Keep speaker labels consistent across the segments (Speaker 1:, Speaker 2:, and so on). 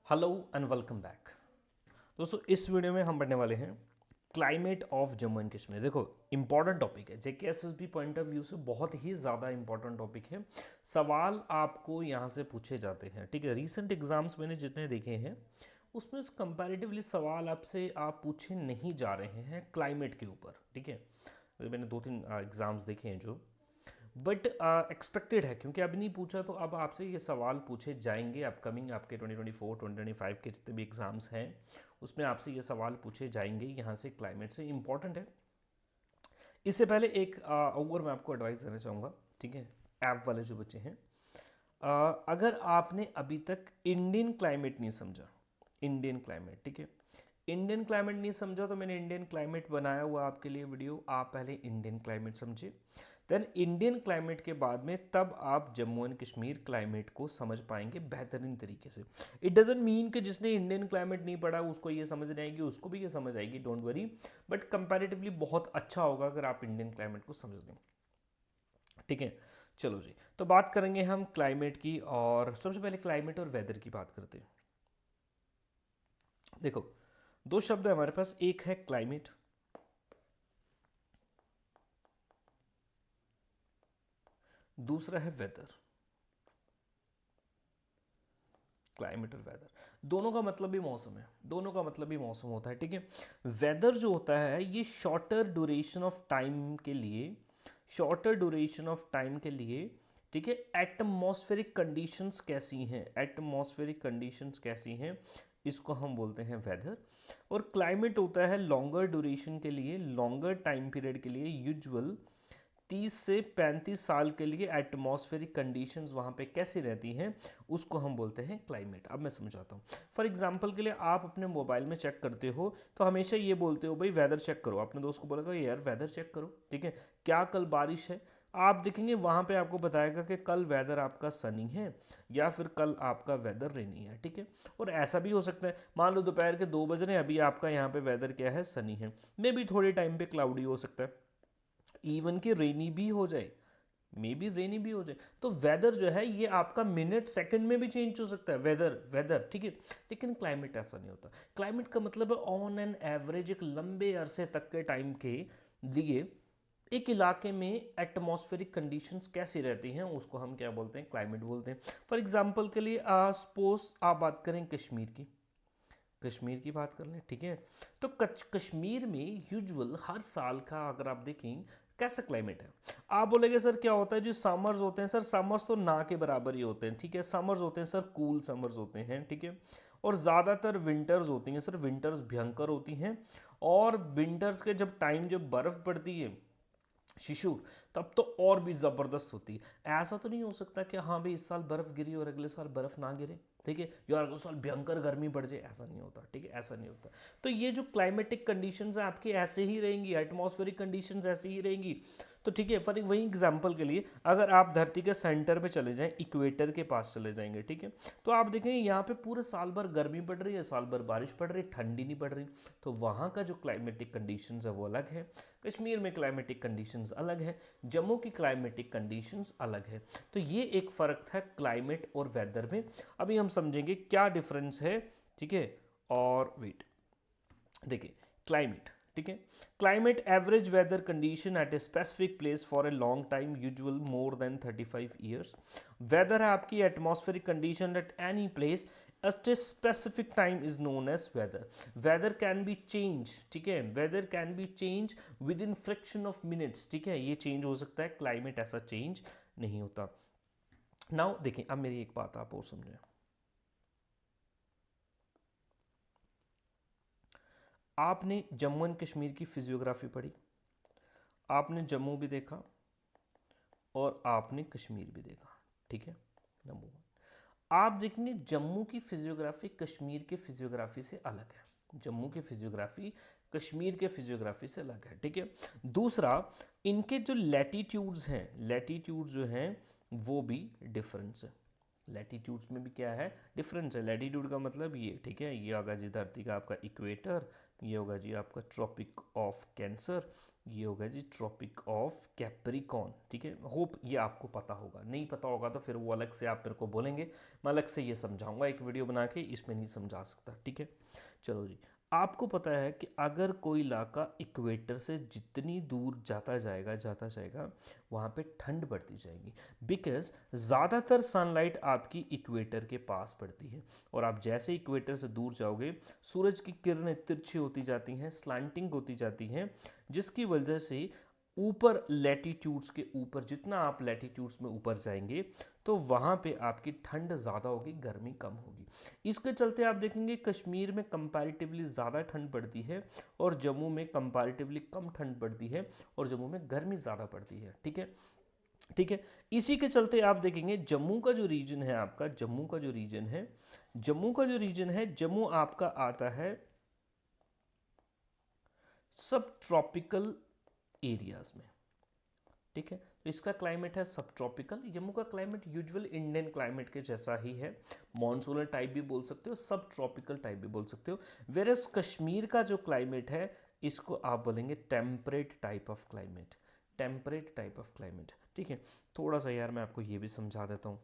Speaker 1: Hello and welcome back. दोस्तों इस video में हम पढ़ने वाले हैं climate of Jammu and Kashmir. देखो इंपॉर्टेंट टॉपिक है, जेकेएसएसबी पॉइंट ऑफ व्यू से बहुत ही ज़्यादा इंपॉर्टेंट टॉपिक है। सवाल आपको यहाँ से पूछे जाते हैं, ठीक है। रीसेंट एग्जाम्स मैंने जितने देखे हैं उसमें कंपैरेटिवली सवाल आपसे आप पूछे नहीं जा रहे हैं क्लाइमेट के ऊपर, ठीक है। मैंने 2-3 एग्जाम्स देखे हैं जो बट एक्सपेक्टेड है, क्योंकि अभी नहीं पूछा तो अब आपसे ये सवाल पूछे जाएंगे। अपकमिंग आपके 2024 2025 के जितने भी एग्जाम्स हैं उसमें आपसे ये सवाल पूछे जाएंगे यहाँ से, क्लाइमेट से इंपॉर्टेंट है। इससे पहले एक और मैं आपको एडवाइस देना चाहूँगा, ठीक है। ऐप वाले जो बच्चे हैं, अगर आपने अभी तक इंडियन क्लाइमेट नहीं समझा, इंडियन क्लाइमेट, ठीक है, इंडियन क्लाइमेट नहीं समझा तो मैंने इंडियन क्लाइमेट बनाया हुआ आपके लिए वीडियो। आप पहले इंडियन क्लाइमेट समझिए, देन इंडियन क्लाइमेट के बाद में तब आप जम्मू एंड कश्मीर क्लाइमेट को समझ पाएंगे बेहतरीन तरीके से। इट डजेंट मीन कि जिसने इंडियन क्लाइमेट नहीं पढ़ा उसको ये समझ नहीं आएगी, उसको भी ये समझ आएगी, डोंट वरी। बट कंपैरेटिवली बहुत अच्छा होगा अगर आप इंडियन क्लाइमेट को समझ लें, ठीक है। चलो जी, तो बात करेंगे हम क्लाइमेट की, और सबसे पहले क्लाइमेट और वेदर की बात करते हैं। देखो दो शब्द है हमारे पास, एक है क्लाइमेट, दूसरा है वेदर। क्लाइमेट और वेदर दोनों का मतलब भी मौसम है, दोनों का मतलब भी मौसम होता है, ठीक है। वेदर जो होता है ये शॉर्टर ड्यूरेशन ऑफ टाइम के लिए, शॉर्टर ड्यूरेशन ऑफ टाइम के लिए, ठीक है। एटमॉस्फेरिक कंडीशंस कैसी हैं, एटमॉस्फेरिक कंडीशंस कैसी हैं, इसको हम बोलते हैं वेदर। और क्लाइमेट होता है लॉन्गर ड्यूरेशन के लिए, लॉन्गर टाइम पीरियड के लिए, यूजुअल 30 से 35 साल के लिए एटमॉस्फेरिक कंडीशंस वहाँ पे कैसी रहती हैं उसको हम बोलते हैं क्लाइमेट। अब मैं समझाता हूँ। फॉर एग्जांपल के लिए आप अपने मोबाइल में चेक करते हो तो हमेशा ये बोलते हो भाई वेदर चेक करो, अपने दोस्त को बोलेगा यार वेदर चेक करो, ठीक है, क्या कल बारिश है। आप देखेंगे वहाँ पे आपको बताएगा कि कल वेदर आपका सनी है या फिर कल आपका वेदर रेनी है, ठीक है। और ऐसा भी हो सकता है, मान लो दोपहर के 2 बज रहे हैं, अभी आपका यहाँ पे वेदर क्या है, सनी है, मे भी थोड़े टाइम पे क्लाउडी हो सकता है, इवन कि रेनी भी हो जाए, मे बी रेनी भी हो जाए। तो वेदर जो है ये आपका मिनट सेकंड में भी चेंज हो सकता है, वेदर वेदर, ठीक है। लेकिन क्लाइमेट ऐसा नहीं होता। क्लाइमेट का मतलब है ऑन एन एवरेज एक लंबे अरसे तक के टाइम के लिए एक इलाके में एटमॉस्फेरिक कंडीशंस कैसी रहती हैं उसको हम क्या बोलते हैं, क्लाइमेट बोलते हैं। फॉर एग्जांपल के लिए सपोज आप बात करें कश्मीर की, कश्मीर की बात कर लें, ठीक है। तो कश्मीर में यूजुअल हर साल का अगर आप देखें कैसा क्लाइमेट है। आप बोलेंगे सर क्या होता है, जो समर्स होते हैं सर, समर्स तो ना के बराबर ही होते हैं, ठीक है। समर्स होते हैं सर, कूल समर्स होते हैं, ठीक है। और ज़्यादातर विंटर्स होती हैं सर, विंटर्स भयंकर होती हैं। और विंटर्स के जब टाइम जब बर्फ़ पड़ती है शिशुर, तब तो और भी ज़बरदस्त होती है। ऐसा तो नहीं हो सकता कि हाँ भाई इस साल बर्फ़ गिरी और अगले साल बर्फ़ ना गिरे, ठीक है, या अगले साल भयंकर गर्मी पड़ जाए, ऐसा नहीं होता, ठीक है, ऐसा नहीं होता। तो ये जो क्लाइमेटिक कंडीशंस हैं आपकी ऐसे ही रहेंगी, एटमॉस्फेरिक कंडीशंस ऐसे ही रहेंगी। तो ठीक है, फॉर वही एग्जाम्पल के लिए अगर आप धरती के सेंटर पे चले जाएं, इक्वेटर के पास चले जाएंगे, ठीक है, तो आप देखेंगे यहाँ पे पूरे साल भर गर्मी पड़ रही है, साल भर बारिश पड़ रही है, ठंडी नहीं पड़ रही। तो वहाँ का जो क्लाइमेटिक कंडीशंस है वो अलग है, कश्मीर में क्लाइमेटिक कंडीशंस अलग है, जम्मू की क्लाइमेटिक कंडीशंस अलग है। तो ये एक फ़र्क है क्लाइमेट और वेदर में। अभी हम समझेंगे क्या डिफरेंस है, ठीक है। और वेट, देखिए क्लाइमेट, ठीक है। Climate average weather condition at a specific place for a long time, usual more than 35 years. Weather है आपकी atmospheric condition at any place at a specific time is known as weather. Weather can be changed, ठीक है, weather can be changed within fraction of minutes, ठीक है, ये change हो सकता है, क्लाइमेट ऐसा चेंज नहीं होता। नाउ देखिए, अब मेरी एक बात आप और समझें। आपने जम्मू एंड कश्मीर की फिजियोग्राफी पढ़ी, आपने जम्मू भी देखा और आपने कश्मीर भी देखा, ठीक है, नंबर वन। आप देखेंगे जम्मू की फिजियोग्राफी कश्मीर के फिजियोग्राफी से अलग है, जम्मू की फिजियोग्राफी कश्मीर के फिजियोग्राफी से अलग है, ठीक है। दूसरा, इनके जो लैटीट्यूड्स हैं, लैटीट्यूड जो हैं वो भी डिफरेंस है। लैटीट्यूड्स में भी क्या है, डिफरेंस है। लैटीट्यूड का मतलब ये, ठीक है, ये होगा जी धरती का आपका इक्वेटर, ये होगा जी आपका ट्रॉपिक ऑफ कैंसर, ये होगा जी ट्रॉपिक ऑफ कैप्रिकॉर्न, ठीक है। होप ये आपको पता होगा, नहीं पता होगा तो फिर वो अलग से आप मेरे को बोलेंगे, मैं अलग से ये समझाऊंगा एक वीडियो बना के, इसमें नहीं समझा सकता, ठीक है। चलो जी, आपको पता है कि अगर कोई इलाका इक्वेटर से जितनी दूर जाता जाएगा वहाँ पे ठंड बढ़ती जाएगी, बिकॉज ज़्यादातर सनलाइट आपकी इक्वेटर के पास पड़ती है, और आप जैसे इक्वेटर से दूर जाओगे सूरज की किरणें तिरछी होती जाती हैं, स्लैंटिंग होती जाती हैं, जिसकी वजह से ऊपर लैटिट्यूड्स के ऊपर, जितना आप लैटिट्यूड्स में ऊपर जाएंगे तो वहाँ पे आपकी ठंड ज़्यादा होगी, गर्मी कम होगी। इसके चलते आप देखेंगे कश्मीर में कंपैरेटिवली ज़्यादा ठंड पड़ती है, और जम्मू में कंपैरेटिवली कम ठंड पड़ती है, और जम्मू में गर्मी ज़्यादा पड़ती है, ठीक है। ठीक है, इसी के चलते आप देखेंगे जम्मू का जो रीजन है आपका, जम्मू का जो रीजन है, जम्मू आपका आता है सब ट्रॉपिकल एरियाज में, ठीक है। तो इसका क्लाइमेट है सब ट्रॉपिकल। जम्मू का क्लाइमेट यूजुअल इंडियन क्लाइमेट के जैसा ही है, मॉनसूनल टाइप भी बोल सकते हो, सब ट्रॉपिकल टाइप भी बोल सकते हो। वेरस कश्मीर का जो क्लाइमेट है इसको आप बोलेंगे temperate type of climate, temperate type of climate, ठीक है। थोड़ा सा यार मैं आपको ये भी समझा देता हूँ।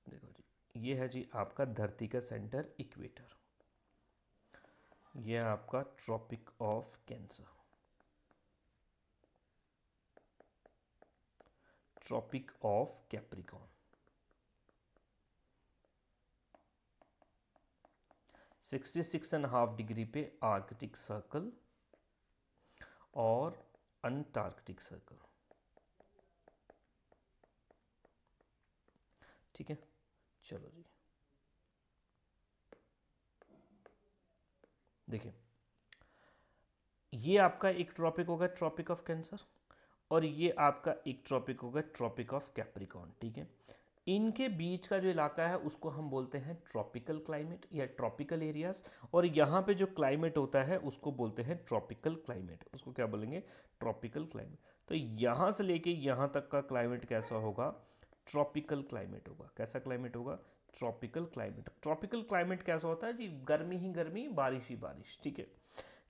Speaker 1: देखो जी, ये है जी आपका धरती का सेंटर इक्वेटर, ये है आपका Tropic of Cancer, Tropic of Capricorn, 66.5 degree पे आर्कटिक सर्कल और अंटार्कटिक सर्कल, ठीक है। चलो जी, देखिए ये आपका एक ट्रॉपिक होगा ट्रॉपिक ऑफ कैंसर, और ये आपका एक ट्रॉपिक होगा ट्रॉपिक ऑफ कैप्रिकॉर्न, ठीक है। इनके बीच का जो इलाका है उसको हम बोलते हैं ट्रॉपिकल क्लाइमेट या ट्रॉपिकल एरियाज, और यहाँ पे जो क्लाइमेट होता है उसको बोलते हैं ट्रॉपिकल क्लाइमेट, उसको क्या बोलेंगे, ट्रॉपिकल क्लाइमेट। तो यहाँ से लेके यहाँ तक का क्लाइमेट कैसा होगा, ट्रॉपिकल क्लाइमेट होगा। कैसा क्लाइमेट होगा, ट्रॉपिकल क्लाइमेट। ट्रॉपिकल क्लाइमेट कैसा होता है जी, गर्मी ही गर्मी, बारिश ही बारिश, ठीक है।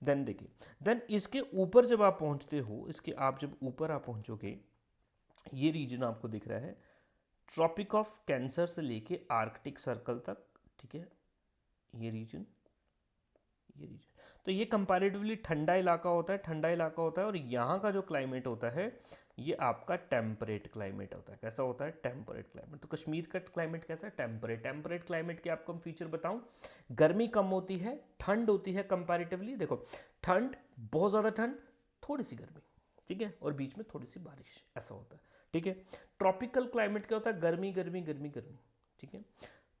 Speaker 1: देन देखिए, देन इसके ऊपर जब आप पहुँचते हो, इसके आप जब ऊपर आप पहुँचोगे, ये रीजन आपको दिख रहा है ट्रॉपिक ऑफ कैंसर से लेके आर्कटिक सर्कल तक, ठीक है। ये रीजन, तो ये कंपैरेटिवली ठंडा इलाका होता है, ठंडा इलाका होता है, और यहाँ का जो क्लाइमेट होता है ये आपका टेम्परेट क्लाइमेट होता है। कैसा होता है, टेम्परेट क्लाइमेट। तो कश्मीर का क्लाइमेट कैसा है, टेम्परेट। टेम्परेट क्लाइमेट के आपको हम फीचर बताऊं, गर्मी कम होती है, ठंड होती है कंपैरेटिवली, देखो ठंड, बहुत ज़्यादा ठंड, थोड़ी सी गर्मी, ठीक है, और बीच में थोड़ी सी बारिश, ऐसा होता है, ठीक है। ट्रॉपिकल क्लाइमेट क्या होता है, गर्मी गर्मी गर्मी गर्मी, ठीक है।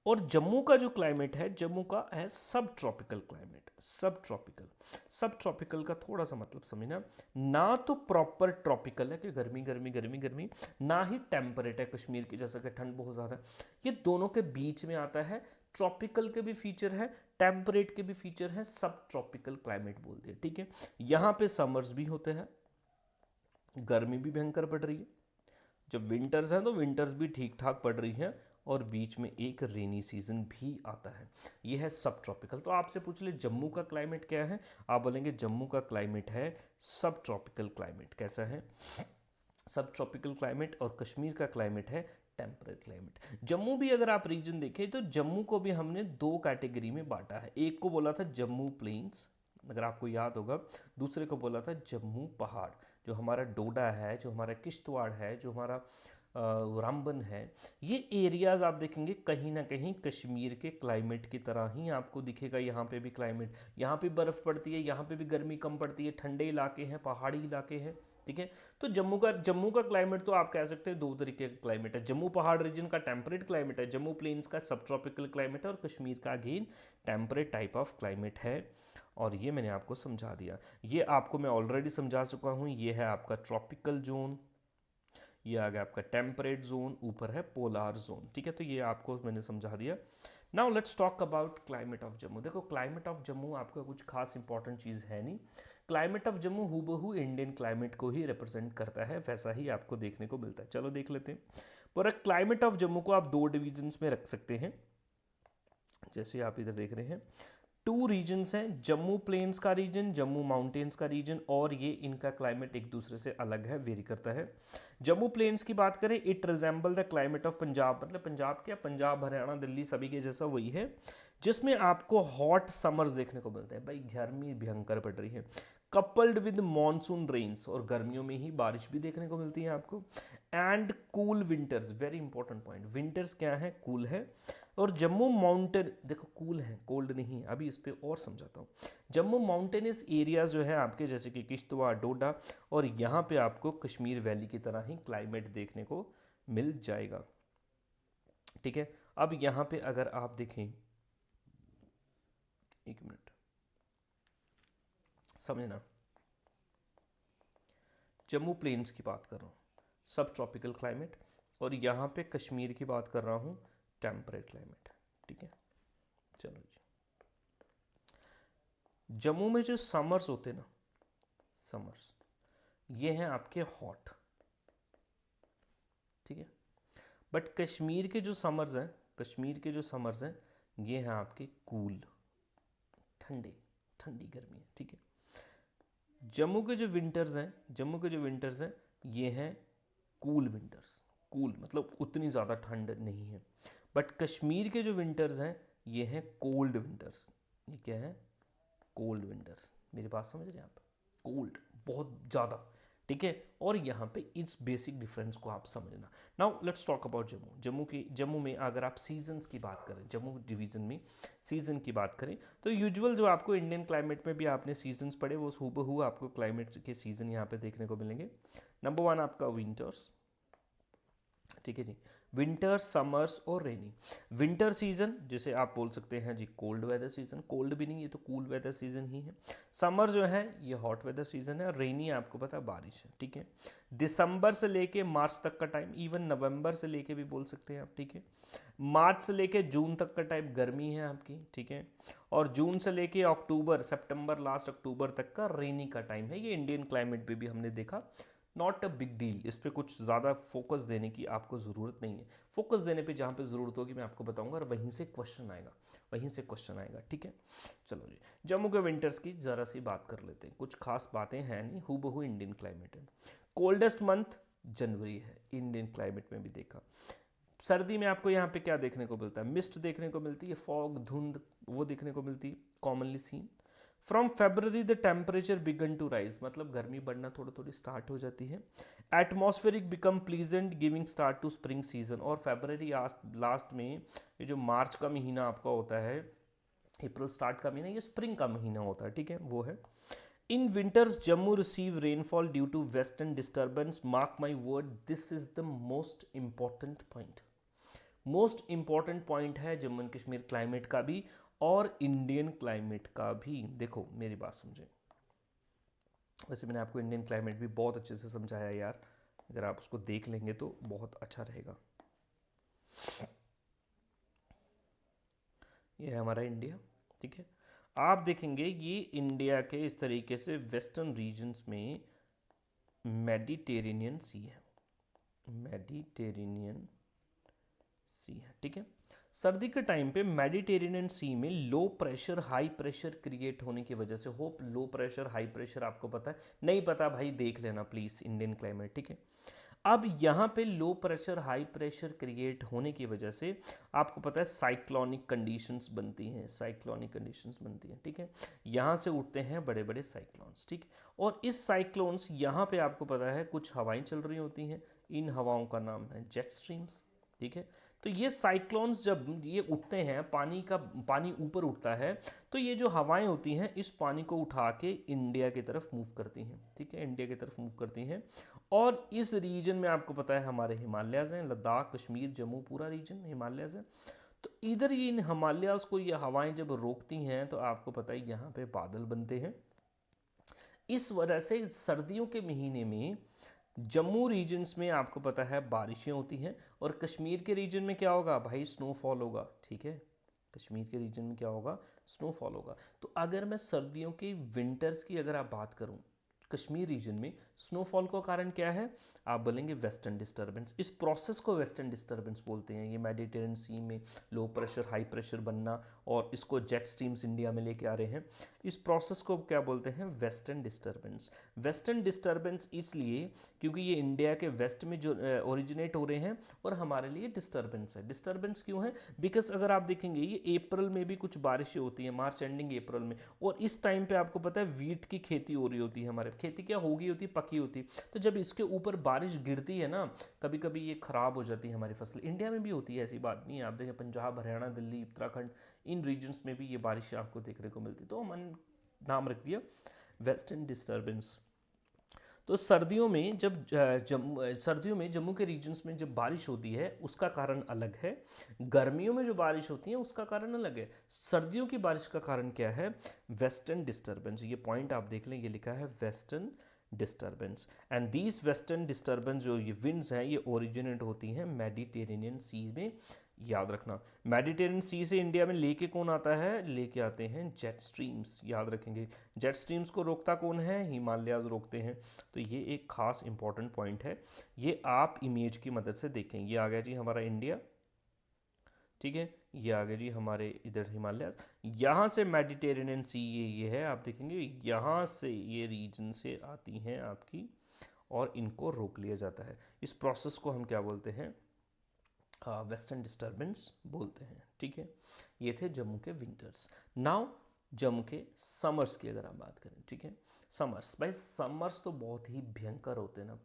Speaker 1: और जम्मू का जो क्लाइमेट है, जम्मू का है सब ट्रॉपिकल क्लाइमेट, सब ट्रॉपिकल। सब ट्रॉपिकल का थोड़ा सा मतलब समझना, ना तो प्रॉपर ट्रॉपिकल है कि गर्मी गर्मी गर्मी गर्मी, ना ही टेम्परेट है कश्मीर की जैसा कि ठंड बहुत ज़्यादा, ये दोनों के बीच में आता है। ट्रॉपिकल के भी फीचर है, टेम्परेट के भी फीचर है, सब ट्रॉपिकल क्लाइमेट बोलते हैं, ठीक है। यहाँ पे समर्स भी होते हैं, गर्मी भी भयंकर पड़ रही है, जब विंटर्स हैं तो विंटर्स भी ठीक ठाक पड़ रही हैं, और बीच में एक रेनी सीजन भी आता है। ये है सब ट्रॉपिकल। तो आपसे पूछ ले जम्मू का क्लाइमेट क्या है, आप बोलेंगे जम्मू का क्लाइमेट है सब ट्रॉपिकल क्लाइमेट। कैसा है, सब ट्रॉपिकल क्लाइमेट। और कश्मीर का क्लाइमेट है टेम्परेट क्लाइमेट। जम्मू भी अगर आप रीजन देखें तो जम्मू को भी हमने दो कैटेगरी में बांटा है, एक को बोला था जम्मू प्लेन्स, अगर आपको याद होगा, दूसरे को बोला था जम्मू पहाड़। जो हमारा डोडा है, जो हमारा किश्तवाड़ है, जो हमारा रामबन है, ये एरियाज़ आप देखेंगे कहीं ना कहीं कश्मीर के क्लाइमेट की तरह ही आपको दिखेगा। यहाँ पे भी क्लाइमेट, यहाँ पे बर्फ़ पड़ती है, यहाँ पे भी गर्मी कम पड़ती है, ठंडे इलाके हैं, पहाड़ी इलाके हैं, ठीक है। तो जम्मू का क्लाइमेट तो आप कह सकते हैं दो तरीके का क्लाइमेट है। जम्मू पहाड़ रीजन का टेम्परेट क्लाइमेट है, जम्मू प्लेन्स का सब ट्रॉपिकल क्लाइमेट है, और कश्मीर का again temperate type of climate है। और ये मैंने आपको समझा दिया, ये आपको मैं ऑलरेडी समझा चुका हूँ। ये है आपका ट्रॉपिकल जोन, ये आ गया आपका टेम्परेट जोन, ऊपर है पोलार जोन, ठीक है। तो ये आपको मैंने समझा दिया। Now let's talk about climate of Jammu. देखो क्लाइमेट ऑफ जम्मू आपका कुछ खास इंपॉर्टेंट चीज़ है नहीं। क्लाइमेट ऑफ जम्मू हूबहू इंडियन क्लाइमेट को ही रिप्रेजेंट करता है, वैसा ही आपको देखने को मिलता है। चलो देख लेते हैं। पूरा क्लाइमेट ऑफ जम्मू को आप दो डिविजन्स में रख सकते हैं, जैसे आप इधर देख रहे हैं टू रीजन्स हैं, जम्मू प्लेन्स का रीजन, जम्मू माउंटेन्स का रीजन, और ये इनका क्लाइमेट एक दूसरे से अलग है, वेरी करता है। जम्मू प्लेन्स की बात करें, it resemble the climate of Punjab, मतलब पंजाब क्या, पंजाब हरियाणा दिल्ली सभी के जैसा वही है, जिसमें आपको हॉट समर्स देखने को मिलते हैं, भाई गर्मी भयंकर पड़ रही है, कपल्ड विद मॉनसून रेन्स, और गर्मियों में ही बारिश भी देखने को मिलती है आपको, and cool winters, very important point, winters क्या है, कूल है। और जम्मू माउंटेन, देखो कूल है, कोल्ड नहीं, अभी इस पे और समझाता हूँ। जम्मू माउंटेनियस एरियाज जो है आपके, जैसे कि किश्तवाड़, डोडा, और यहाँ पे आपको कश्मीर वैली की तरह ही क्लाइमेट देखने को मिल जाएगा, ठीक है। अब यहाँ पे अगर आप देखें, एक मिनट समझना, जम्मू प्लेन्स की बात कर रहा हूँ, सब ट्रॉपिकल क्लाइमेट, और यहाँ पे कश्मीर की बात कर रहा हूँ, टेम्परेट क्लाइमेट, ठीक है। चलो जी, जम्मू में जो समर्स होते हैं ना, समर्स ये हैं आपके हॉट, ठीक है, बट कश्मीर के जो समर्स हैं, कश्मीर के जो समर्स हैं, ये हैं आपके कूल, ठंडे, ठंडी गर्मी है, ठीक है। जम्मू के जो विंटर्स हैं, जम्मू के जो विंटर्स हैं, ये हैं कूल विंटर्स, कूल मतलब उतनी ज़्यादा ठंड नहीं है, बट कश्मीर के जो विंटर्स हैं, ये हैं कोल्ड विंटर्स, ये क्या है, कोल्ड विंटर्स, मेरी बात समझ रहे हैं आप, कोल्ड बहुत ज़्यादा, ठीक है। और यहाँ पे इस बेसिक डिफरेंस को आप समझना। Now let's talk about Jammu. Jammu में अगर आप सीजन्स की बात करें, जम्मू डिवीज़न में सीज़न की बात करें, तो यूजुअल जो आपको इंडियन क्लाइमेट में भी आपने सीजन्स पढ़े, वो हूबहू आपको क्लाइमेट के सीज़न यहाँ पे देखने को मिलेंगे। नंबर 1 आपका विंटर्स, ठीक है जी, विंटर्स, समर्स और रेनी। विंटर सीजन जिसे आप बोल सकते हैं जी कोल्ड वेदर सीजन, कोल्ड भी नहीं, ये तो कूल वेदर सीजन ही है। समर जो है ये हॉट वेदर सीजन है, रेनी आपको पता है बारिश है, ठीक है। दिसंबर से लेके मार्च तक का टाइम, इवन नवंबर से लेके भी बोल सकते हैं आप, ठीक है। मार्च से लेके जून तक का टाइम गर्मी है आपकी, ठीक है। और जून से लेके अक्टूबर, सितंबर लास्ट अक्टूबर तक का रेनी का टाइम है। ये इंडियन क्लाइमेट पे भी हमने देखा, नॉट अ बिग डील, इस पर कुछ ज़्यादा फोकस देने की आपको ज़रूरत नहीं है। फोकस देने पे जहाँ पे ज़रूरत होगी मैं आपको बताऊंगा, और वहीं से क्वेश्चन आएगा, वहीं से क्वेश्चन आएगा, ठीक है। चलो जी, जम्मू के विंटर्स की ज़रा सी बात कर लेते हैं, कुछ खास बातें हैं नहीं, हूबहू इंडियन क्लाइमेट है। कोल्डेस्ट मंथ जनवरी है, इंडियन क्लाइमेट में भी देखा। सर्दी में आपको यहाँ पे क्या देखने को मिलता है, मिस्ट देखने को मिलती है, फॉग, धुंध, वो देखने को मिलती है, commonly seen. From February the temperature began to rise, मतलब गर्मी बढ़ना थोड़ी थोड़ी स्टार्ट हो जाती है। Atmospheric become pleasant giving start to spring season, और फेब्रवरी लास्ट में ये जो मार्च का महीना आपका होता है, अप्रैल स्टार्ट का महीना, ये स्प्रिंग का महीना होता है, ठीक है, वो है। In winters Jammu receive rainfall due to western disturbance, mark my word, this is the most important point, most important point है जम्मू एंड कश्मीर क्लाइमेट का भी और इंडियन क्लाइमेट का भी। देखो मेरी बात समझें, वैसे मैंने आपको इंडियन क्लाइमेट भी बहुत अच्छे से समझाया यार, अगर आप उसको देख लेंगे तो बहुत अच्छा रहेगा। ये है हमारा इंडिया, ठीक है। आप देखेंगे ये इंडिया के इस तरीके से वेस्टर्न रीजन्स में मेडिटेरेनियन सी है, मेडिटेरेनियन सी है, ठीक है। सर्दी के टाइम पे मेडिटेरेनियन सी में low pressure high pressure create होने की वजह से, hope low pressure high pressure आपको पता है, नहीं पता भाई देख लेना प्लीज इंडियन क्लाइमेट, ठीक है। अब यहाँ पे low pressure high pressure create होने की वजह से आपको पता है साइक्लोनिक कंडीशंस बनती हैं, साइक्लोनिक कंडीशंस बनती हैं, ठीक है। यहाँ से उठते हैं बड़े बड़े साइक्लोन्स, ठीक। और इस साइक्लोन्स यहाँ पे आपको पता है कुछ हवाएं चल रही होती हैं, इन हवाओं का नाम है जेट स्ट्रीम्स, ठीक है। तो ये साइक्लोन्स जब ये उठते हैं, पानी ऊपर उठता है, तो ये जो हवाएं होती हैं इस पानी को उठा के इंडिया की तरफ मूव करती हैं, ठीक है, इंडिया की तरफ मूव करती हैं। और इस रीजन में आपको पता है हमारे हिमालयाज़ हैं, लद्दाख, कश्मीर, जम्मू, पूरा रीजन हिमालयाज़ है। तो इधर ये इन हिमालयाज़ को ये हवाएं जब रोकती हैं तो आपको पता है यहाँ पे बादल बनते हैं। इस वजह से सर्दियों के महीने में जम्मू रीजन्स में आपको पता है बारिशें होती हैं, और कश्मीर के रीजन में क्या होगा भाई, स्नोफॉल होगा, ठीक है। कश्मीर के रीजन में क्या होगा, स्नोफॉल होगा। तो अगर मैं सर्दियों की विंटर्स की अगर आप बात करूं, कश्मीर रीजन में स्नोफॉल का कारण क्या है? आप बोलेंगे वेस्टर्न डिस्टर्बेंस। इस प्रोसेस को वेस्टर्न डिस्टर्बेंस बोलते हैं। ये मेडिटेरियन सी में लो प्रेशर हाई प्रेशर बनना और इसको जेट स्ट्रीम्स इंडिया में लेके आ रहे हैं, इस प्रोसेस को क्या बोलते हैं? Western disturbance. वेस्टर्न डिस्टर्बेंस इसलिए क्योंकि ये इंडिया के वेस्ट में जो ओरिजिनेट हो रहे हैं और हमारे लिए डिस्टर्बेंस है। डिस्टर्बेंस क्यों है? बिकॉज अगर आप देखेंगे ये अप्रैल में भी कुछ बारिशें होती हैं, मार्च एंडिंग अप्रैल में, और इस टाइम पे आपको पता है वीट की खेती हो रही होती है। हमारे खेती क्या हो गई होती है? पकी होती। तो जब इसके ऊपर बारिश गिरती है ना, कभी कभी ये खराब हो जाती है हमारी फसल। इंडिया में भी होती है, ऐसी बात नहीं है। आप देखें पंजाब, हरियाणा, दिल्ली, उत्तराखंड, इन रीजन्स में भी ये बारिश आपको देखने को मिलती है। तो हमने नाम रख दिया वेस्टर्न डिस्टर्बेंस। तो सर्दियों में जब सर्दियों में जम्मू के रीजन्स में जब बारिश होती है उसका कारण अलग है, गर्मियों में जो बारिश होती है उसका कारण अलग है। सर्दियों की बारिश का कारण क्या है? Western disturbance. ये पॉइंट आप देख लें, ये लिखा है western disturbance. And these western disturbance जो ये विंड्स हैं ये ओरिजिनेट होती हैं मेडिटेरेनियन सी में। याद रखना, मेडिटेरियन सी से इंडिया में लेके कौन आता है? लेके आते हैं जेट स्ट्रीम्स। याद रखेंगे, जेट स्ट्रीम्स को रोकता कौन है? हिमालयाज रोकते हैं। तो ये एक खास इंपॉर्टेंट पॉइंट है, ये आप इमेज की मदद से देखें। ये आ गया जी हमारा इंडिया, ठीक है, ये आ गया जी हमारे इधर हिमालयाज। यहाँ से मेडिटेरेनियन सी ये है, आप देखेंगे यहाँ से ये रीजन से आती हैं आपकी और इनको रोक लिया जाता है। इस प्रोसेस को हम क्या बोलते हैं? वेस्टर्न डिस्टर्बेंस बोलते हैं। ठीक है, ये थे जम्मू के विंटर्स। नाउ जम्मू के समर्स की अगर हम बात करें, ठीक है, समर्स, भाई समर्स तो बहुत ही भयंकर होते हैं ना,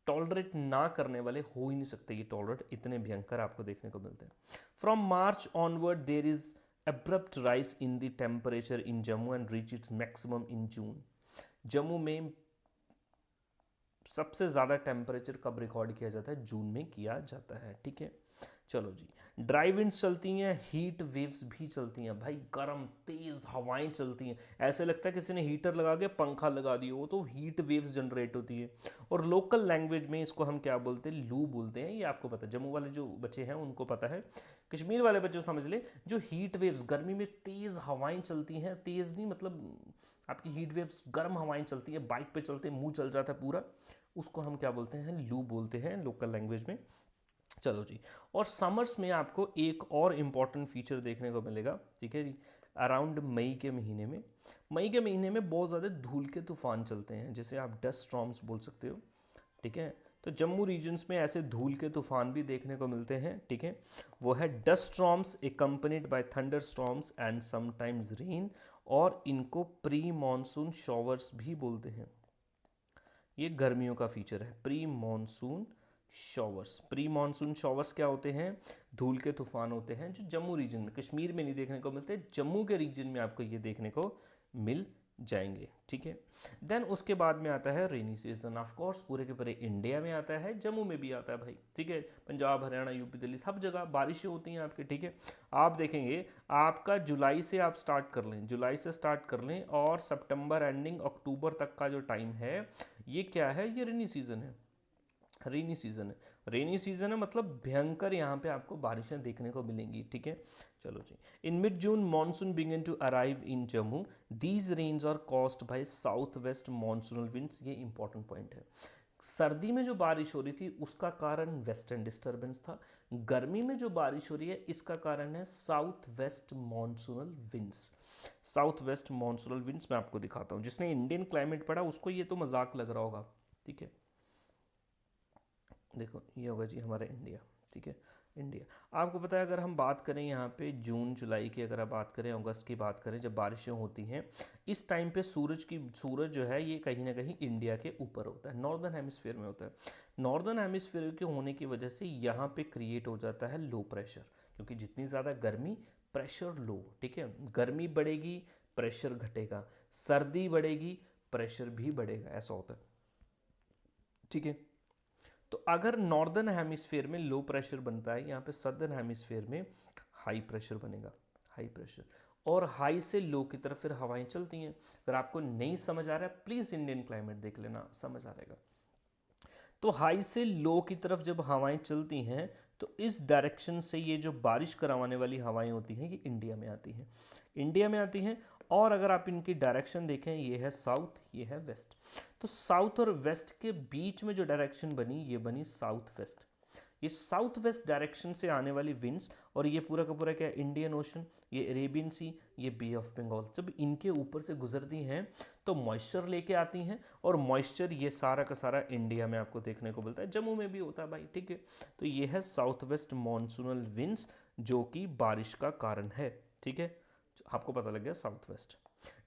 Speaker 1: टॉलरेट ना करने वाले हो ही नहीं सकते। ये टॉलरेट इतने भयंकर आपको देखने को मिलते हैं। From March onward there is abrupt rise in the temperature in Jammu and reach its maximum in June. Jammu में सबसे ज़्यादा टेम्परेचर कब रिकॉर्ड किया जाता है? जून में किया जाता है। ठीक है, चलो जी, ड्राई विंड्स चलती हैं, हीट वेव्स भी चलती हैं। भाई गर्म तेज़ हवाएं चलती हैं, ऐसे लगता है किसी ने हीटर लगा के पंखा लगा दिया, वो तो हीट वेव्स जनरेट होती है। और लोकल लैंग्वेज में इसको हम क्या बोलते हैं? लू बोलते हैं। ये आपको पता है, जम्मू वाले जो बच्चे हैं उनको पता है, कश्मीर वाले बच्चे समझ ले। जो हीट वेव्स, गर्मी में तेज़ हवाएं चलती हैं, तेज़ नहीं मतलब आपकी हीट वेव्स, गर्म हवाएं चलती है, बाइक पे चलते मुंह चल जाता है पूरा, उसको हम क्या बोलते हैं? लू बोलते हैं लोकल लैंग्वेज में। चलो जी, और समर्स में आपको एक और इम्पॉर्टेंट फीचर देखने को मिलेगा, ठीक है जी, अराउंड मई के महीने में। मई के महीने में बहुत ज़्यादा धूल के तूफान चलते हैं, जैसे आप डस्ट स्टॉर्म्स बोल सकते हो। ठीक है, तो जम्मू रीजन्स में ऐसे धूल के तूफान भी देखने को मिलते हैं। ठीक है, वो है dust storms accompanied by thunder storms and sometimes rain, और इनको प्री मॉनसून शॉवर्स भी बोलते हैं। ये गर्मियों का फीचर है, pre monsoon showers. Pre monsoon showers क्या होते हैं? धूल के तूफान होते हैं जो जम्मू रीजन में, कश्मीर में नहीं देखने को मिलते, जम्मू के रीजन में आपको ये देखने को मिल जाएंगे। ठीक है, देन उसके बाद में आता है रेनी सीजन। ऑफ कोर्स पूरे के पूरे इंडिया में आता है, जम्मू में भी आता है भाई। ठीक है, पंजाब, हरियाणा, यूपी, दिल्ली, सब जगह बारिशें होती हैं आपके। ठीक है, आप देखेंगे आपका जुलाई से आप स्टार्ट कर लें, जुलाई से स्टार्ट कर लें और सितंबर एंडिंग अक्टूबर तक का जो टाइम है, ये क्या है? ये रेनी सीजन है। रेनी सीजन है, रेनी सीजन है मतलब भयंकर यहाँ पे आपको बारिशें देखने को मिलेंगी। ठीक है, चलो जी, in mid June monsoon begin to arrive in Jammu, these rains are caused by south west monsoonal winds. ये इंपॉर्टेंट पॉइंट है। सर्दी में जो बारिश हो रही थी उसका कारण वेस्टर्न डिस्टर्बेंस था, गर्मी में जो बारिश हो रही है इसका कारण है south west monsoonal winds. South west monsoonal winds मैं आपको दिखाता हूँ, जिसने इंडियन क्लाइमेट पढ़ा उसको ये तो मजाक लग रहा होगा। ठीक है, देखो ये होगा जी हमारा इंडिया। ठीक है, इंडिया, आपको पता है अगर हम बात करें यहाँ पे जून जुलाई की, अगर आप बात करें अगस्त की बात करें, जब बारिशें होती हैं इस टाइम पे सूरज जो है ये कहीं ना कहीं इंडिया के ऊपर होता है, नॉर्दर्न हेमिस्फीयर में होता है। नॉर्दर्न हेमिस्फीयर के होने की वजह से यहाँ पे क्रिएट हो जाता है लो प्रेशर, क्योंकि जितनी ज़्यादा गर्मी, प्रेशर लो। ठीक है, गर्मी बढ़ेगी, प्रेशर घटेगा, सर्दी बढ़ेगी, प्रेशर भी बढ़ेगा, ऐसा होता है। ठीक है, तो अगर नॉर्दर्न हेमिस्फीयर में लो प्रेशर बनता है, यहाँ पे सदर्न हेमिस्फीयर में हाई प्रेशर बनेगा, हाई प्रेशर, और हाई से लो की तरफ फिर हवाएं चलती हैं। अगर आपको नहीं समझ आ रहा है प्लीज़ इंडियन क्लाइमेट देख लेना, समझ आ जाएगा। तो हाई से लो की तरफ जब हवाएं चलती हैं तो इस डायरेक्शन से ये जो बारिश कराने वाली हवाएं होती हैं ये इंडिया में आती हैं, इंडिया में आती हैं। और अगर आप इनकी डायरेक्शन देखें, ये है साउथ, ये है वेस्ट, तो साउथ और वेस्ट के बीच में जो डायरेक्शन बनी ये बनी साउथ वेस्ट। ये साउथ वेस्ट डायरेक्शन से आने वाली विंड्स, और ये पूरा का पूरा क्या है, इंडियन ओशन, ये अरेबियन सी, ये बे ऑफ बंगाल, जब इनके ऊपर से गुजरती हैं तो मॉइस्चर लेके आती हैं, और मॉइस्चर ये सारा का सारा इंडिया में आपको देखने को मिलता है, जम्मू में भी होता है भाई, ठीक है। तो ये है साउथ वेस्ट मॉनसूनल विंड्स जो कि बारिश का कारण है, ठीक है, आपको पता लग गया south west.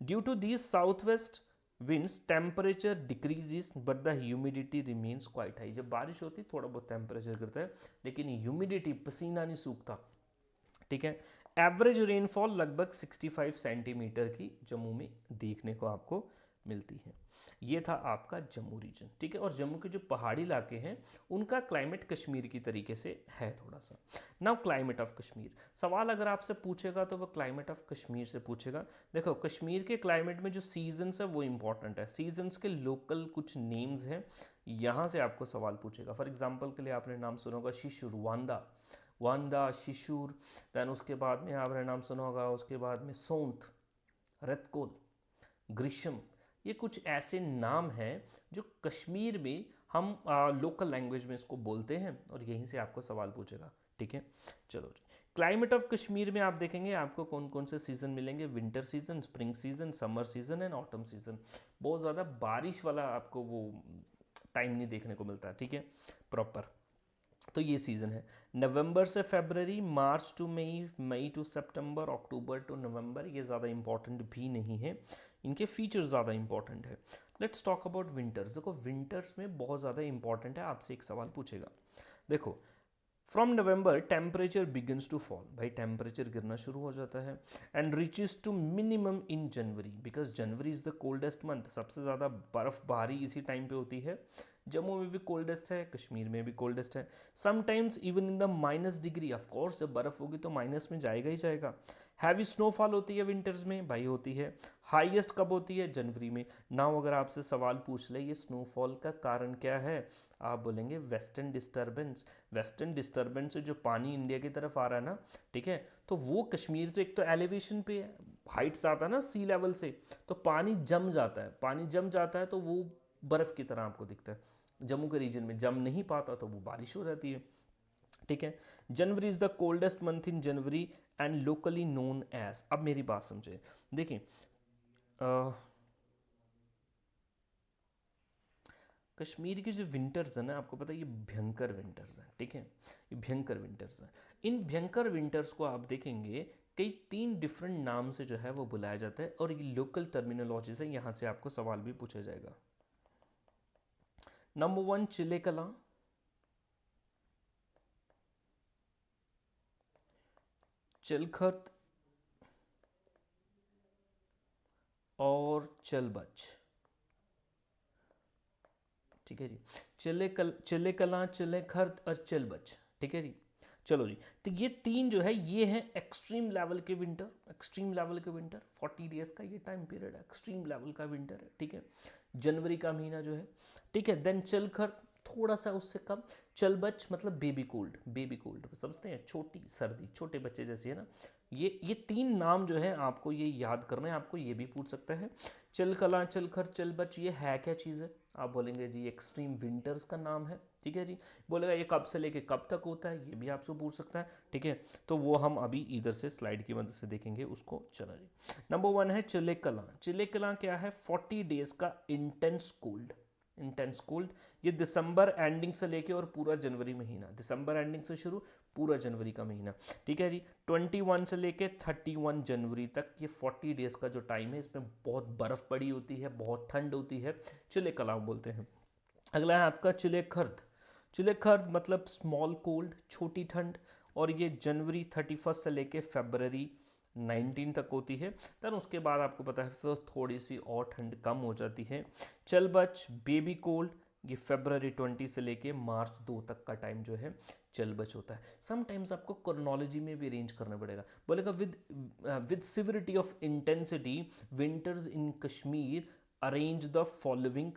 Speaker 1: Due to these south west winds temperature decreases but the humidity remains quite high। जब बारिश होती थोड़ा बहुत टेम्परेचर गिरता है लेकिन ह्यूमिडिटी, पसीना नहीं सूखता, ठीक है। एवरेज रेनफॉल लगभग 65 सेंटीमीटर की जम्मू में देखने को आपको मिलती है। ये था आपका जम्मू रीजन, ठीक है। और जम्मू के जो पहाड़ी इलाके हैं उनका क्लाइमेट कश्मीर की तरीके से है थोड़ा सा। नाउ क्लाइमेट ऑफ कश्मीर, सवाल अगर आपसे पूछेगा तो वो क्लाइमेट ऑफ कश्मीर से पूछेगा। देखो कश्मीर के क्लाइमेट में जो सीजन्स है वो इंपॉर्टेंट है, सीजन्स के लोकल कुछ नेम्स हैं, यहाँ से आपको सवाल पूछेगा। फॉर एग्जाम्पल के लिए आपने नाम सुना होगा शिशुर, वांदा, वांदा, शिशुर। दैन उसके बाद में आपने नाम सुना होगा, उसके बाद में सोंठ, रतकोल, ग्रीष्म। ये कुछ ऐसे नाम हैं जो कश्मीर में हम लोकल लैंग्वेज में इसको बोलते हैं, और यहीं से आपको सवाल पूछेगा, ठीक है। चलो जी, क्लाइमेट ऑफ कश्मीर में आप देखेंगे आपको कौन कौन से सीजन मिलेंगे, winter season, spring season, summer season and autumn season. बहुत ज़्यादा बारिश वाला आपको वो टाइम नहीं देखने को मिलता है, ठीक है, प्रॉपर। तो ये सीज़न है नवंबर से फरवरी, March to May, May to September, October to November. ये ज़्यादा इंपॉर्टेंट भी नहीं है, इनके फीचर्स ज़्यादा इंपॉर्टेंट है। Let's talk about winters. देखो विंटर्स में बहुत ज़्यादा इंपॉर्टेंट है, आपसे एक सवाल पूछेगा। देखो from November temperature begins to fall, भाई टेम्परेचर गिरना शुरू हो जाता है, and reaches to minimum in January, because January is the coldest month. सबसे ज़्यादा बर्फबारी इसी टाइम पे होती है। जम्मू में भी कोल्डेस्ट है, कश्मीर में भी कोल्डेस्ट है, sometimes even in the minus degree. Of course जब बर्फ़ होगी तो माइनस में जाएगा ही जाएगा। हैवी स्नोफॉल होती है विंटर्स में, भाई होती है। हाईएस्ट कब होती है, जनवरी में। नाउ अगर आपसे सवाल पूछ ले ये स्नोफॉल का कारण क्या है, आप बोलेंगे वेस्टर्न डिस्टर्बेंस। वेस्टर्न डिस्टर्बेंस से जो पानी इंडिया की तरफ आ रहा है ना, ठीक है, तो वो कश्मीर तो एक तो एलिवेशन पे है, हाइट्स आता है ना सी लेवल से, तो पानी जम जाता है, पानी जम जाता है तो वो बर्फ़ की तरह आपको दिखता है। जम्मू के रीजन में जम नहीं पाता तो वो बारिश हो जाती है, ठीक है। January is the coldest month in January and locally known as. अब मेरी बात समझे, देखिए कश्मीर की जो विंटर्स है ना, आपको पता है ये भयंकर विंटर्स हैं, ठीक है, ये भयंकर विंटर्स हैं। इन भयंकर विंटर्स को आप देखेंगे कई 3 डिफरेंट नाम से जो है वो बुलाया जाता है, और ये लोकल टर्मिनोलॉजी से यहाँ से आपको सवाल भी पूछा जाएगा। नंबर 1 चिलेकला, चिलखत और चलबच, ठीक है जी। चिलेकला, चिलेखर्द और चलबच, ठीक है जी। चलो जी, तो ये 3 जो है ये है एक्सट्रीम लेवल के विंटर, एक्सट्रीम लेवल के विंटर। 40 डेज का ये टाइम पीरियड है, एक्सट्रीम लेवल का विंटर है, ठीक है, जनवरी का महीना जो है, ठीक है। देन चिलखर थोड़ा सा उससे कम, चलबच मतलब बेबी कोल्ड, बेबी कोल्ड समझते हैं, छोटी सर्दी, छोटे बच्चे जैसी है ना। ये 3 नाम जो है आपको ये याद करना है, आपको ये भी पूछ सकता है। चिलकला, चिलखर, चलबच, ये है क्या चीज़ है, आप बोलेंगे जी एक्सट्रीम विंटर्स का नाम है, ठीक है जी। बोलेगा ये कब से लेके कब तक होता है, ये भी आपसे पूछ सकता है, ठीक है। तो वो हम अभी इधर से स्लाइड की मदद से देखेंगे उसको। चलो जी, नंबर 1 है चिलेकला। चिलेकला क्या है, 40 डेज का इंटेंस कोल्ड, इंटेंस कोल्ड। ये दिसंबर एंडिंग से लेके और पूरा जनवरी महीना, दिसंबर एंडिंग से शुरू, पूरा जनवरी का महीना, ठीक है जी। 21 से लेके 31 जनवरी तक ये 40 डेज का जो टाइम है, इसमें बहुत बर्फ़ पड़ी होती है, बहुत ठंड होती है, चिलेकला बोलते हैं। अगला है आपका चिलेखर्द। चिलेखर्द मतलब स्मॉल कोल्ड, छोटी ठंड, और ये जनवरी 31 से लेके फरवरी 19 तक होती है। देन उसके बाद आपको पता है फिर थोड़ी सी और ठंड कम हो जाती है। चलबच बेबी कोल्ड, ये फरवरी 20 से लेके मार्च 2 तक का टाइम जो है चलबच होता है। समटाइम्स आपको क्रोनोलॉजी में भी अरेंज करना पड़ेगा, बोलेगा with severity of intensity winters in Kashmir arrange the following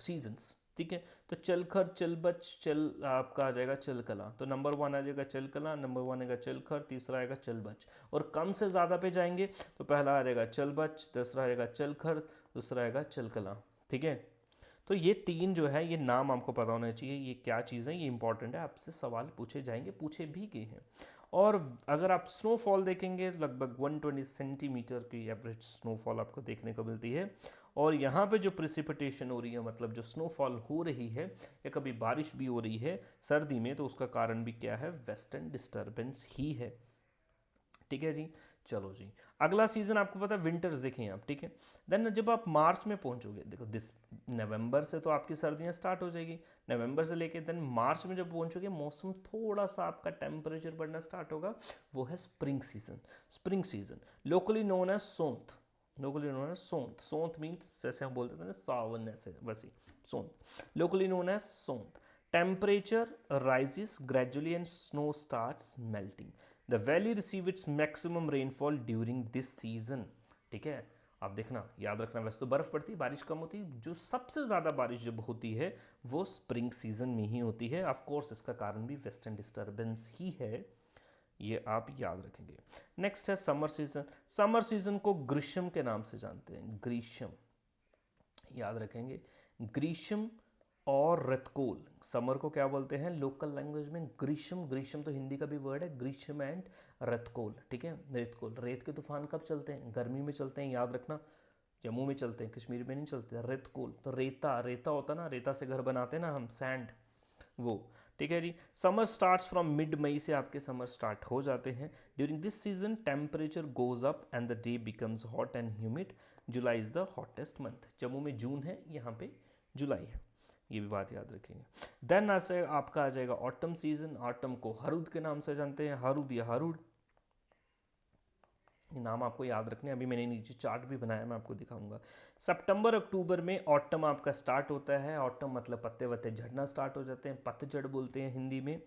Speaker 1: seasons. ठीक है। तो चलखर, चलबच, चल आपका आ जाएगा चलकला। तो नंबर 1 आ जाएगा चलकला, नंबर 1 आएगा चलखर, तीसरा आएगा चलबच। और कम से ज़्यादा पे जाएंगे तो पहला आ जाएगा चलबच, दूसरा आएगा चलखर, दूसरा आएगा चलकला। ठीक है। तो ये 3 जो है ये नाम आपको पता होना चाहिए, ये क्या चीज़ है, ये इंपॉर्टेंट है, आपसे सवाल पूछे जाएंगे, पूछे भी गए हैं। और अगर आप स्नोफॉल देखेंगे लगभग 120 सेंटीमीटर की एवरेज स्नोफॉल आपको देखने को मिलती है। और यहाँ पे जो प्रिसिपिटेशन हो रही है, मतलब जो स्नोफॉल हो रही है या कभी बारिश भी हो रही है सर्दी में, तो उसका कारण भी क्या है, वेस्टर्न डिस्टर्बेंस ही है। ठीक है जी। चलो जी, अगला सीजन आपको पता है विंटर्स देखें आप। ठीक है। देन जब आप मार्च में पहुंचोगे, देखो दिस नवंबर से तो आपकी सर्दियां स्टार्ट हो जाएगी, नवंबर से लेके देन मार्च में जब पहुंचोगे मौसम थोड़ा सा आपका टेम्परेचर बढ़ना स्टार्ट होगा, वो है spring season. Spring season locally known as Sonth, locally known as Sonth. Sonth means जैसे हम बोलते थे ना सावन, ऐसे वैसे Sonth, locally known as Sonth. Temperature rises gradually and snow starts melting. The valley receive its maximum rainfall during this season. ठीक है। आप देखना, याद रखना, वैसे तो बर्फ पड़ती है, बारिश कम होती है, जो सबसे ज़्यादा बारिश जब होती है वो स्प्रिंग सीजन में ही होती है। ऑफ कोर्स इसका कारण भी वेस्टर्न डिस्टर्बेंस ही है, ये आप याद रखेंगे। नेक्स्ट है समर सीजन। समर सीजन को ग्रीष्म के नाम से जानते हैं, ग्रीष्म याद रखेंगे। ग्रीष्म और रतकोल, समर को क्या बोलते हैं लोकल लैंग्वेज में, ग्रीष्म। ग्रीष्म तो हिंदी का भी वर्ड है, ग्रीष्म एंड रतकोल। ठीक है। रेतकोल, रेत के तूफान कब चलते हैं, गर्मी में चलते हैं, याद रखना। जम्मू में चलते हैं, कश्मीर में नहीं चलते। रेतकोल तो रेता, रेता होता ना, रेता से घर बनाते हैं ना हम, सैंड, वो। ठीक है जी। समर स्टार्ट्स फ्रॉम मिड मई से आपके समर स्टार्ट हो जाते हैं। During this season temperature goes up and the day becomes hot and humid. July is the hottest month. Jammu में जून है, यहाँ पे जुलाई है, ये भी बात याद रखेंगे। देन ऐसे आपका आ जाएगा ऑटम सीजन। ऑटम को हरुद के नाम से जानते हैं, हरुद या हरुड, ये नाम आपको याद रखने। अभी मैंने नीचे चार्ट भी बनाया, मैं आपको दिखाऊंगा। सितंबर अक्टूबर में ऑटम आपका स्टार्ट होता है। ऑटम मतलब पत्ते वत्ते झड़ना स्टार्ट हो जाते हैं, पतझड़ बोलते हैं हिंदी में।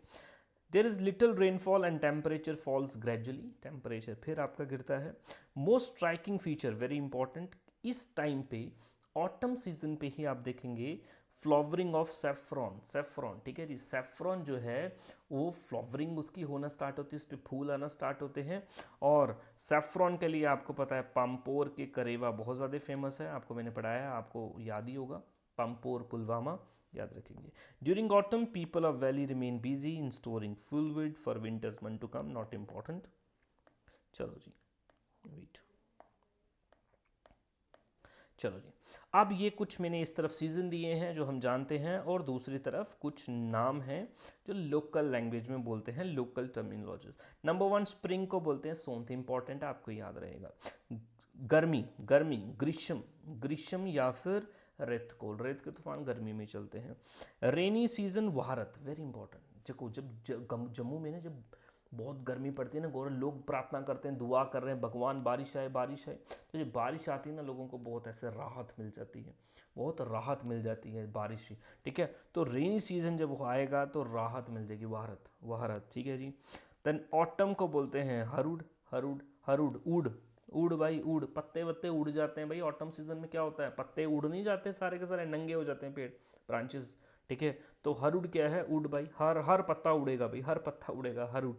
Speaker 1: There is little rainfall and temperature falls gradually, temperature फिर आपका गिरता है। Most striking feature, very important, इस टाइम पे ऑटम सीजन पे ही आप देखेंगे फ्लावरिंग ऑफ सेफ्रॉन। सेफ्रॉन, ठीक है जी, सेफ्रॉन जो है वो फ्लावरिंग उसकी होना स्टार्ट होती है, उस पर फूल आना स्टार्ट होते हैं। और सेफ्रॉन के लिए आपको पता है पामपोर के करेवा बहुत ज़्यादा फेमस है, आपको मैंने पढ़ाया, आपको याद ही होगा, पामपोर पुलवामा, याद रखेंगे। During autumn people of valley remain busy in storing fuelwood for winters month to come, not important. चलो जी, वेट, चलो जी। अब ये कुछ मैंने इस तरफ सीजन दिए हैं जो हम जानते हैं, और दूसरी तरफ कुछ नाम हैं जो लोकल लैंग्वेज में बोलते हैं, लोकल टर्मिनोलॉजीज। नंबर 1 स्प्रिंग को बोलते हैं सोंथ, इंपॉर्टेंट है, आपको याद रहेगा। गर्मी, गर्मी ग्रीष्म, ग्रीष्म या फिर रेतकोल, रेत के तूफान गर्मी में चलते हैं। Rainy season Wahrat, very important. देखो जब जम्मू में ना जब बहुत गर्मी पड़ती है ना गौरव, लोग प्रार्थना करते हैं, दुआ कर रहे हैं, भगवान बारिश आए बारिश आए। तो जब बारिश आती है ना लोगों को बहुत ऐसे राहत मिल जाती है, बहुत राहत मिल जाती है बारिश की। ठीक है। तो रेनी सीजन जब आएगा तो राहत मिल जाएगी, वाहरत, वाहरत। ठीक है जी। देन ऑटम को बोलते हैं हरुड, हरुड, हरुड, उड़, उड़ भाई उड़, पत्ते वत्ते उड़ जाते हैं भाई। ऑटम सीजन में क्या होता है, पत्ते उड़ नहीं जाते, सारे के सारे नंगे हो जाते हैं पेड़, ब्रांचेस। ठीक है। तो हरुड क्या है, उड़ भाई, हर हर पत्ता उड़ेगा भाई, हर पत्ता उड़ेगा, हरुड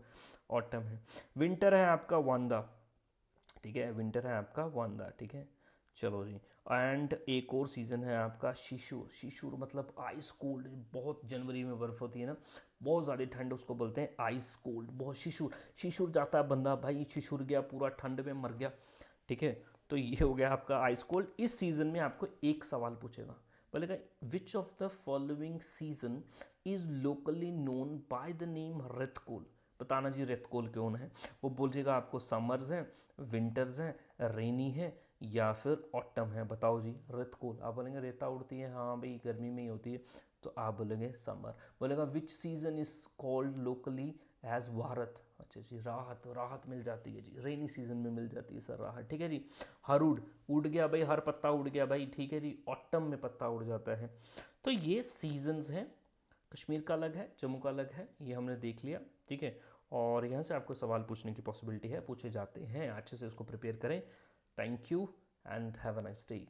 Speaker 1: ऑटम है। विंटर है आपका वांदा, ठीक है, विंटर है आपका वांदा। ठीक है। चलो जी। एंड एक और सीज़न है आपका शिशुर। शिशुर मतलब आइस कोल्ड, बहुत जनवरी में बर्फ़ होती है ना, बहुत ज़्यादा ठंड, उसको बोलते हैं आइस कोल्ड, बहुत शिशुर। शिशुर जाता है बंदा भाई, शिशुर गया पूरा ठंड में मर गया। ठीक है। तो ये हो गया आपका आइस कोल्ड। इस सीज़न में आपको एक सवाल पूछेगा, बोलेगा which of the following season is locally known by the name Retkol. बताना जी रेतकोल क्यों है। वो बोलिएगा आपको समर्स हैं, विंटर्स हैं, रेनी है या फिर ऑटम है। बताओ जी रेतकोल, आप बोलेंगे रेता उड़ती है, हाँ भाई गर्मी में ही होती है, तो आप बोलेंगे समर। बोलेगा which season is called locally as Wahrat, अच्छा जी राहत, राहत मिल जाती है जी, रेनी सीजन में मिल जाती है सर राहत। ठीक है जी। हरुड, उड़ गया भाई, हर पत्ता उड़ गया भाई। ठीक है जी। ऑटम में पत्ता उड़ जाता है। तो ये सीजन्स हैं, कश्मीर का अलग है, जम्मू का अलग है, ये हमने देख लिया। ठीक है। और यहाँ से आपको सवाल पूछने की पॉसिबिलिटी है, पूछे जाते हैं, अच्छे से इसको प्रिपेयर करें। Thank you and have a nice day.